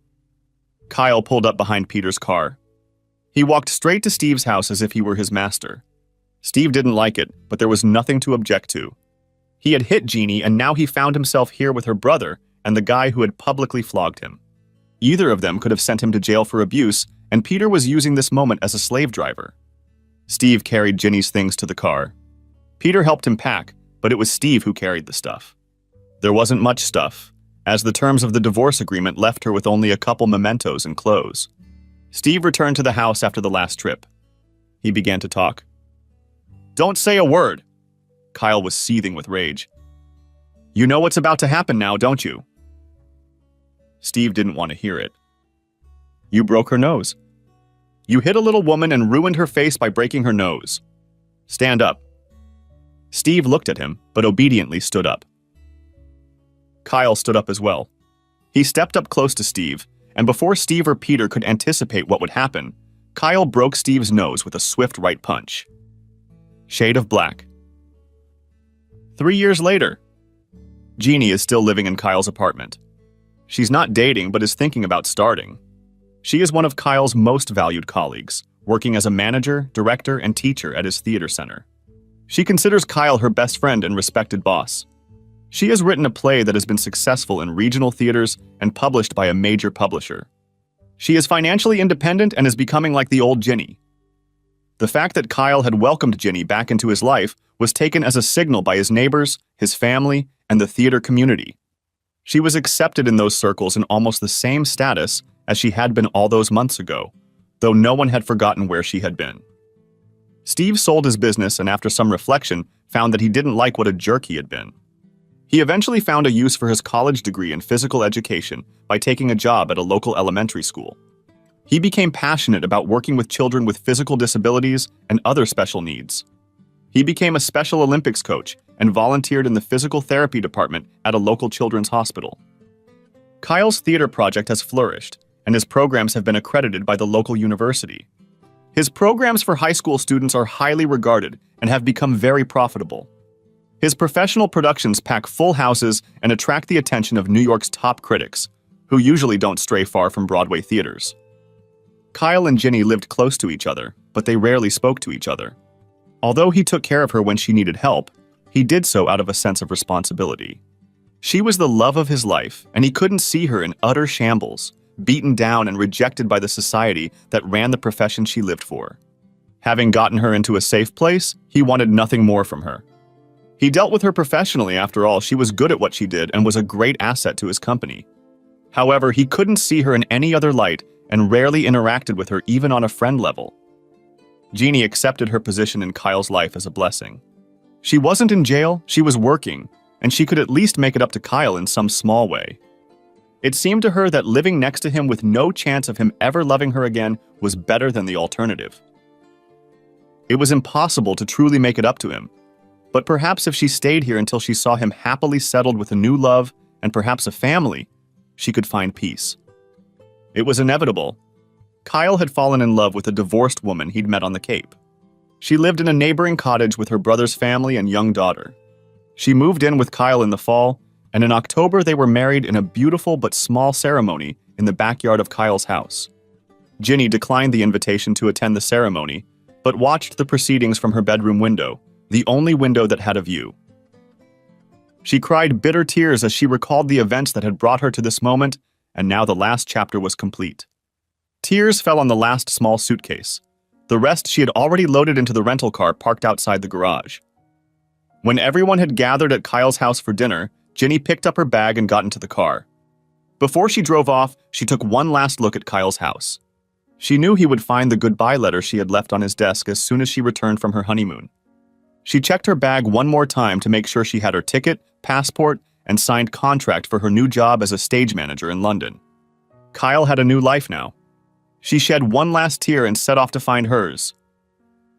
Kyle pulled up behind Peter's car. He walked straight to Steve's house as if he were his master. Steve didn't like it, but there was nothing to object to. He had hit Jeannie, and now he found himself here with her brother and the guy who had publicly flogged him. Either of them could have sent him to jail for abuse, and Peter was using this moment as a slave driver. Steve carried Ginny's things to the car. Peter helped him pack, but it was Steve who carried the stuff. There wasn't much stuff, as the terms of the divorce agreement left her with only a couple mementos and clothes. Steve returned to the house after the last trip. He began to talk. "Don't say a word." Kyle was seething with rage. "You know what's about to happen now, don't you?" Steve didn't want to hear it. "You broke her nose. You hit a little woman and ruined her face by breaking her nose. Stand up." Steve looked at him, but obediently stood up. Kyle stood up as well. He stepped up close to Steve, and before Steve or Peter could anticipate what would happen, Kyle broke Steve's nose with a swift right punch. Shade of black. 3 years later, Jeannie is still living in Kyle's apartment. She's not dating, but is thinking about starting. She is one of Kyle's most valued colleagues, working as a manager, director, and teacher at his theater center. She considers Kyle her best friend and respected boss. She has written a play that has been successful in regional theaters and published by a major publisher. She is financially independent and is becoming like the old Ginny. The fact that Kyle had welcomed Ginny back into his life was taken as a signal by his neighbors, his family, and the theater community. She was accepted in those circles in almost the same status as she had been all those months ago, though no one had forgotten where she had been. Steve sold his business and after some reflection found that he didn't like what a jerk he had been. He eventually found a use for his college degree in physical education by taking a job at a local elementary school. He became passionate about working with children with physical disabilities and other special needs. He became a Special Olympics coach and volunteered in the physical therapy department at a local children's hospital. Kyle's theater project has flourished, and his programs have been accredited by the local university. His programs for high school students are highly regarded and have become very profitable. His professional productions pack full houses and attract the attention of New York's top critics, who usually don't stray far from Broadway theaters. Kyle and Ginny lived close to each other, but they rarely spoke to each other. Although he took care of her when she needed help, he did so out of a sense of responsibility. She was the love of his life, and he couldn't see her in utter shambles, beaten down and rejected by the society that ran the profession she lived for. Having gotten her into a safe place, he wanted nothing more from her. He dealt with her professionally. After all, she was good at what she did and was a great asset to his company. However, he couldn't see her in any other light and rarely interacted with her even on a friend level. Jeannie accepted her position in Kyle's life as a blessing. She wasn't in jail, she was working, and she could at least make it up to Kyle in some small way. It seemed to her that living next to him with no chance of him ever loving her again was better than the alternative. It was impossible to truly make it up to him, but perhaps if she stayed here until she saw him happily settled with a new love and perhaps a family, she could find peace. It was inevitable. Kyle had fallen in love with a divorced woman he'd met on the Cape. She lived in a neighboring cottage with her brother's family and young daughter. She moved in with Kyle in the fall, and in October they were married in a beautiful but small ceremony in the backyard of Kyle's house. Ginny declined the invitation to attend the ceremony, but watched the proceedings from her bedroom window, the only window that had a view. She cried bitter tears as she recalled the events that had brought her to this moment, and now the last chapter was complete. Tears fell on the last small suitcase. The rest she had already loaded into the rental car parked outside the garage. When everyone had gathered at Kyle's house for dinner, Ginny picked up her bag and got into the car. Before she drove off, she took one last look at Kyle's house. She knew he would find the goodbye letter she had left on his desk as soon as she returned from her honeymoon. She checked her bag one more time to make sure she had her ticket, passport, and signed contract for her new job as a stage manager in London. Kyle had a new life now. She shed one last tear and set off to find hers,